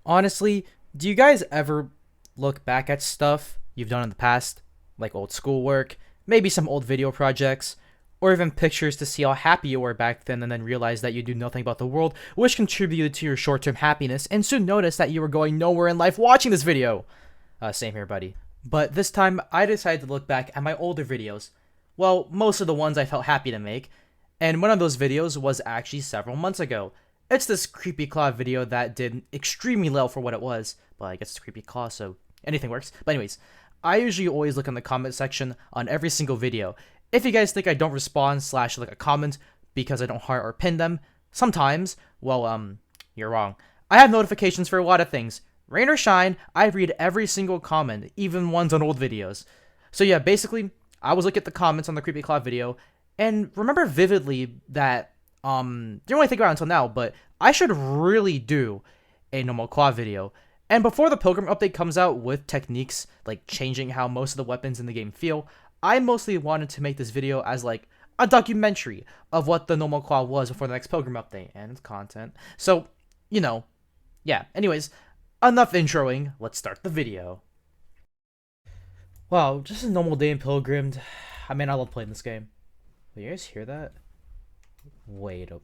Honestly, do you guys ever look back at stuff you've done in the past, like old schoolwork, maybe some old video projects, or even pictures to see how happy you were back then and then realize that you do nothing about the world, which contributed to your short-term happiness, and soon notice that you were going nowhere in life watching this video? Same here, buddy. But this time, I decided to look back at my older videos. Well, most of the ones I felt happy to make, and one of those videos was actually several months ago. It's this creepy claw video that did extremely well for what it was, but I guess it's creepy claw, so anything works. But anyways, I usually always look in the comment section on every single video. If you guys think I don't respond slash look at comment because I don't heart or pin them, sometimes, well, you're wrong. I have notifications for a lot of things. Rain or shine, I read every single comment, even ones on old videos. So yeah, basically, I was looking at the comments on the creepy claw video, and remember vividly that didn't really think about it until now, but I should really do a normal claw video. And before the Pilgrim update comes out with techniques like changing how most of the weapons in the game feel, I mostly wanted to make this video as like a documentary of what the normal claw was before the next Pilgrim update and its content. So, you know, yeah. Anyways, enough introing. Let's start the video. Wow, just a normal day in Pilgrimmed. I mean, I love playing this game. Will you guys hear that? Wait a...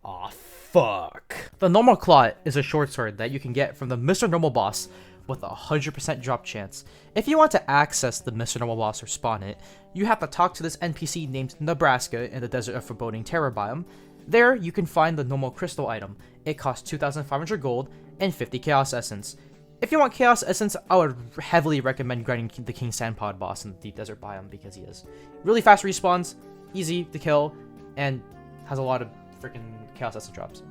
Aw, fuck. The normal claw is a short sword that you can get from the Mr. Normal boss with a 100% drop chance. If you want to access the Mr. Normal boss or spawn it, you have to talk to this NPC named Nebraska in the Desert of Foreboding Terror biome. There, you can find the normal crystal item. It costs 2,500 gold and 50 chaos essence. If you want chaos essence, I would heavily recommend grinding the King Sandpod boss in the Deep Desert biome because he has really fast respawns, easy to kill, and has a lot of freaking chaos essence drops.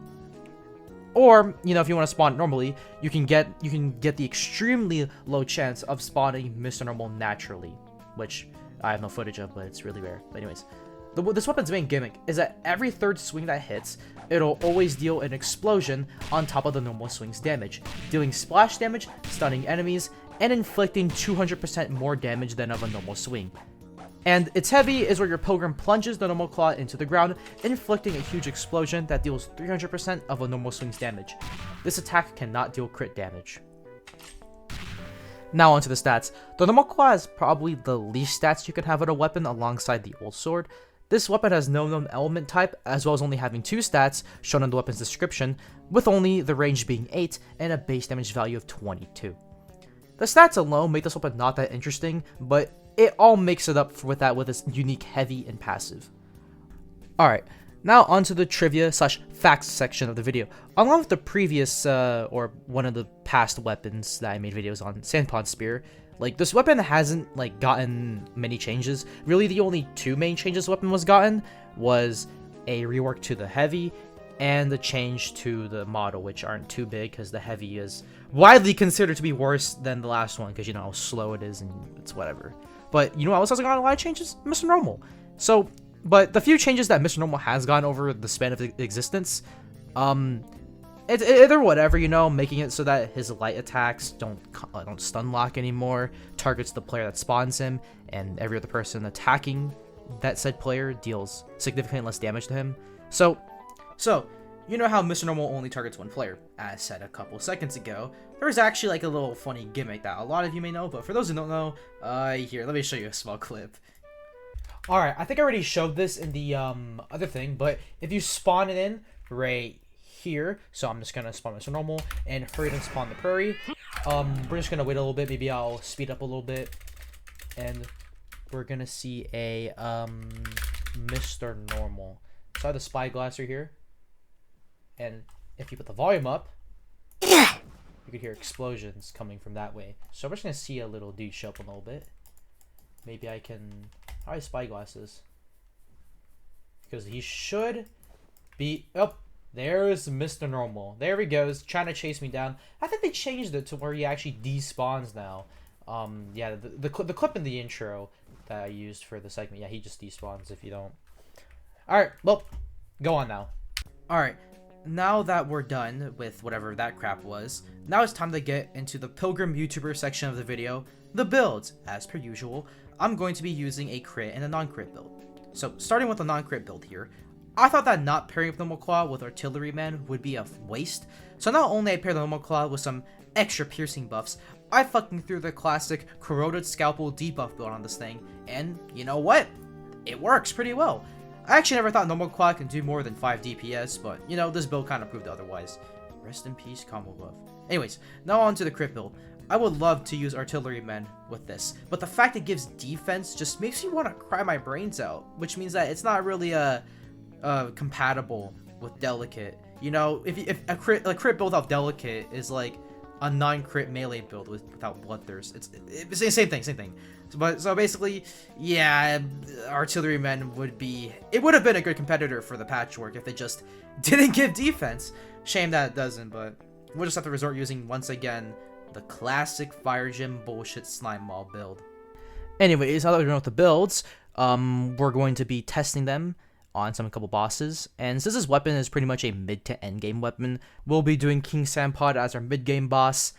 Or, you know, if you want to spawn normally, you can get the extremely low chance of spawning Mr. Normal naturally, which I have no footage of, but it's really rare. But anyways, this weapon's main gimmick is that every third swing that hits, it'll always deal an explosion on top of the normal swing's damage, dealing splash damage, stunning enemies, and inflicting 200% more damage than of a normal swing. And its heavy is where your Pilgrim plunges the normal claw into the ground, inflicting a huge explosion that deals 300% of a normal swing's damage. This attack cannot deal crit damage. Now onto the stats. The normal claw is probably the least stats you can have on a weapon alongside the old sword. This weapon has no known element type, as well as only having 2 stats shown in the weapon's description, with only the range being 8 and a base damage value of 22. The stats alone make this weapon not that interesting, but it all makes it up with its unique heavy and passive. Alright, now onto the trivia slash facts section of the video. Along with the previous, or one of the past weapons that I made videos on, Sandpod Spear, like, this weapon hasn't, like, gotten many changes. Really, the only 2 main changes the weapon was gotten was a rework to the heavy and the change to the model, which aren't too big because the heavy is widely considered to be worse than the last one because you know how slow it is and it's whatever. But you know what else has gotten a lot of changes? Mr. Normal. So, but the few changes that Mr. Normal has gotten over the span of existence, they're whatever, you know, making it so that his light attacks don't stun lock anymore, targets the player that spawns him, and every other person attacking that said player deals significantly less damage to him. So, you know how Mr. Normal only targets one player? As said a couple seconds ago, there's actually like a little funny gimmick that a lot of you may know, but for those who don't know, here, let me show you a small clip. Alright, I think I already showed this in the other thing, but if you spawn it in right here, so I'm just gonna spawn Mr. Normal and hurry and spawn the prairie. We're just gonna wait a little bit, maybe I'll speed up a little bit, and we're gonna see a Mr. Normal. So I have the spyglass right here. And if you put the volume up, you could hear explosions coming from that way. So we're just going to see a little dude show up a little bit. Maybe I can... How do I spyglasses? Because he should be... Oh, there's Mr. Normal. There he goes, trying to chase me down. I think they changed it to where he actually despawns now. Yeah, the clip in the intro that I used for the segment, yeah, he just despawns if you don't. Alright, well, go on now. Alright. Now that we're done with whatever that crap was, now it's time to get into the Pilgrim YouTuber section of the video, the builds. As per usual, I'm going to be using a crit and a non-crit build. So starting with the non-crit build here, I thought that not pairing up normal claw with artilleryman would be a waste, so not only I paired the normal claw with some extra piercing buffs, I fucking threw the classic corroded scalpel debuff build on this thing, and you know what? It works pretty well. I actually never thought normal claw can do more than 5 DPS, but you know, this build kind of proved otherwise. Rest in peace, combo buff. Anyways, now on to the crit build. I would love to use artillerymen with this, but the fact it gives defense just makes me want to cry my brains out, which means that it's not really compatible with delicate. You know, if a crit build without delicate is like a non-crit melee build without bloodthirst, it's the same thing. So basically, yeah, artillerymen would have been a good competitor for the patchwork if they just didn't give defense. Shame that it doesn't, but we'll just have to resort using once again the classic fire gym bullshit slime ball build. Anyways, now that we're done with the builds, we're going to be testing them on a couple bosses, and since this weapon is pretty much a mid to end game weapon, we'll be doing King Sampod as our mid game boss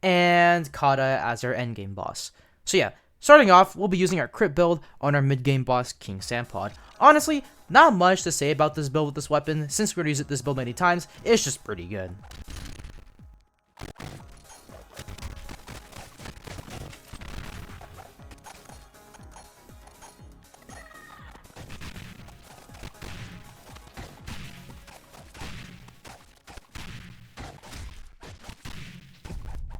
and Kata as our end game boss. So yeah, starting off, we'll be using our crit build on our mid game boss King Sampod. Honestly, not much to say about this build with this weapon, since we're going to use this build many times. It's just pretty good.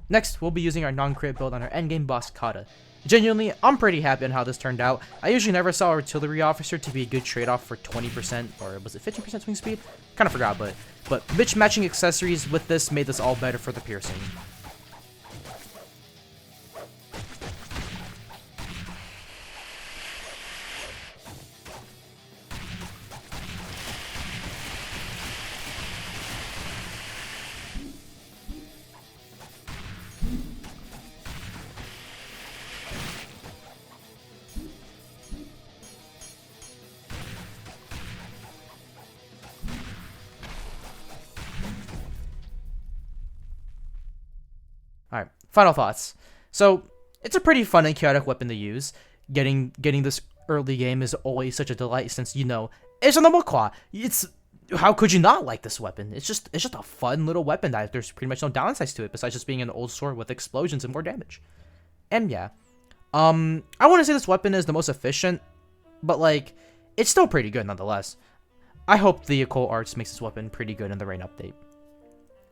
Next, we'll be using our non-crit build on our endgame boss Kata. Genuinely, I'm pretty happy on how this turned out. I usually never saw Artillery Officer to be a good trade-off for 20%, or was it 50% swing speed? Kind of forgot, but matching accessories with this made this all better for the piercing. Alright, final thoughts. So, it's a pretty fun and chaotic weapon to use. Getting this early game is always such a delight since, you know, it's a normal claw. How could you not like this weapon? It's just a fun little weapon that there's pretty much no downsides to it besides just being an old sword with explosions and more damage. And yeah, I wouldn't say this weapon is the most efficient, but like, it's still pretty good nonetheless. I hope the Occult Arts makes this weapon pretty good in the Rain update.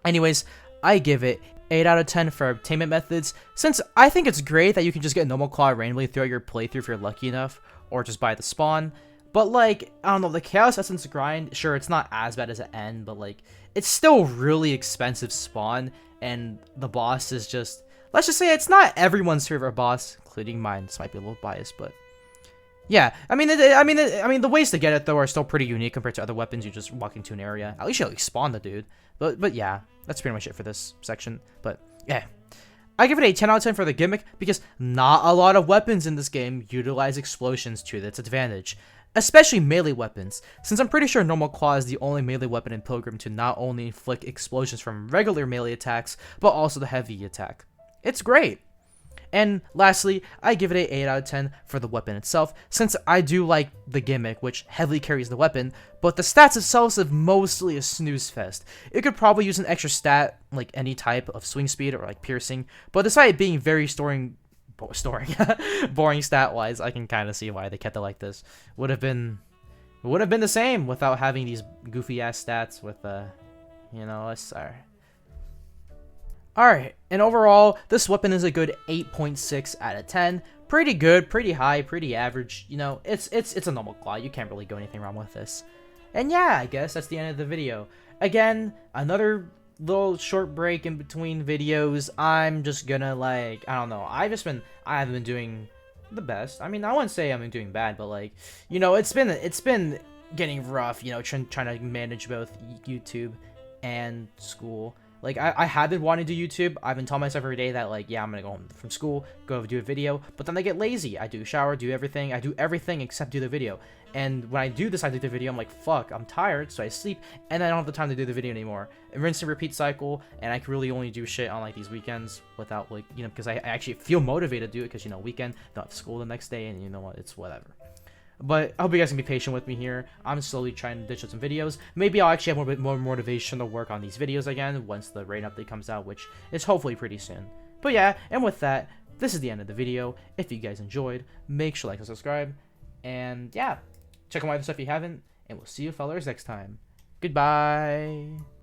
Anyways, I give it 8 out of 10 for obtainment methods, since I think it's great that you can just get normal claw randomly throughout your playthrough if you're lucky enough, or just buy the spawn. But like, I don't know, the Chaos Essence grind, sure, it's not as bad as an end, but like, it's still really expensive spawn, and the boss is just, let's just say it's not everyone's favorite boss, including mine. This might be a little biased, but yeah, I mean, the ways to get it though are still pretty unique compared to other weapons. You just walk into an area. At least you like spawn the dude. But yeah, that's pretty much it for this section. But yeah, I give it a 10 out of 10 for the gimmick because not a lot of weapons in this game utilize explosions to its advantage, especially melee weapons. Since I'm pretty sure normal claw is the only melee weapon in Pilgrim to not only inflict explosions from regular melee attacks, but also the heavy attack. It's great. And lastly, I give it a 8 out of 10 for the weapon itself, since I do like the gimmick, which heavily carries the weapon, but the stats themselves are mostly a snooze fest. It could probably use an extra stat, like any type of swing speed or like piercing, but despite it being very boring stat-wise, I can kind of see why they kept it like this. Would have been the same without having these goofy-ass stats with, you know, sorry. Alright, and overall, this weapon is a good 8.6 out of 10. Pretty good, pretty high, pretty average. You know, it's a normal claw. You can't really go anything wrong with this. And yeah, I guess that's the end of the video. Again, another little short break in between videos. I'm just gonna like, I don't know. I haven't been doing the best. I mean, I wouldn't say I've been doing bad, but like, you know, it's been getting rough, you know, trying to manage both YouTube and school. Like, I have been wanting to do YouTube. I've been telling myself every day that, like, yeah, I'm gonna go home from school, go do a video, but then I get lazy. I do shower, do everything. I do everything except do the video. And when I do decide to do the video, I'm like, fuck, I'm tired, so I sleep, and I don't have the time to do the video anymore. A rinse and repeat cycle, and I can really only do shit on, like, these weekends without, like, you know, because I actually feel motivated to do it, because, you know, weekend, don't have school the next day, and you know what, it's whatever. But I hope you guys can be patient with me here. I'm slowly trying to ditch out some videos. Maybe I'll actually have a bit more motivation to work on these videos again once the rain update comes out, which is hopefully pretty soon. But yeah, and with that, this is the end of the video. If you guys enjoyed, make sure to like and subscribe. And yeah, check out my other stuff if you haven't. And we'll see you fellers next time. Goodbye.